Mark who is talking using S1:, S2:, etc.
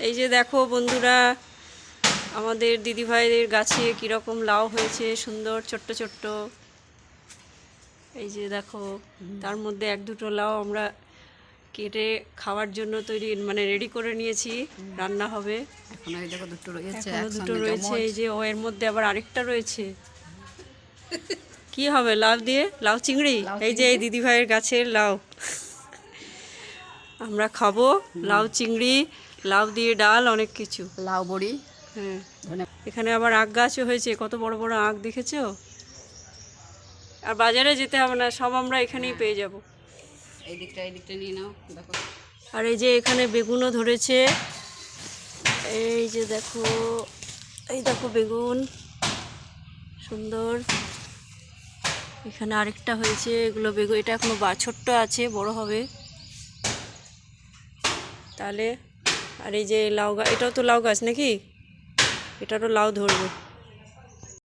S1: এই যে দেখো বন্ধুরা, আমাদের দিদিভাইদের গাছে কীরকম লাউ হয়েছে, সুন্দর ছোট্ট ছোট্ট। এই যে দেখো, তার মধ্যে এক দুটো লাউ আমরা কেটে খাওয়ার জন্য তৈরি রেডি করে নিয়েছি, রান্না হবে।
S2: এখন এই দেখো দুটো রয়েছে,
S1: এখনো দুটো রয়েছে। এই যে এর মধ্যে আবার আরেকটা রয়েছে। কি হবে লাউ দিয়ে? লাউ চিংড়ি। এই যে এই দিদিভাইয়ের গাছের লাউ আমরা খাবো। লাউ চিংড়ি, লাউ দিয়ে ডাল, অনেক কিছু,
S2: লাউ বড়ি।
S1: হ্যাঁ, এখানে আবার আখ গাছও হয়েছে, কত বড় বড় আখ দেখেছো। আর বাজারে যেতে হবে না, সব আমরা এখানেই পেয়ে যাব।
S2: এই দিকটা নিয়ে নাও, দেখো।
S1: আর এই যে এখানে বেগুনও ধরেছে। এই যে দেখো, এই দেখো বেগুন সুন্দর। এখানে আরেকটা হয়েছে, এগুলো বেগুন, এটা এখনো ছোট্ট আছে, বড় হবে তাহলে। আর এই যে লাউ গাছ, এটাও তো লাউ গাছ নাকি? এটারও লাউ ধরবে।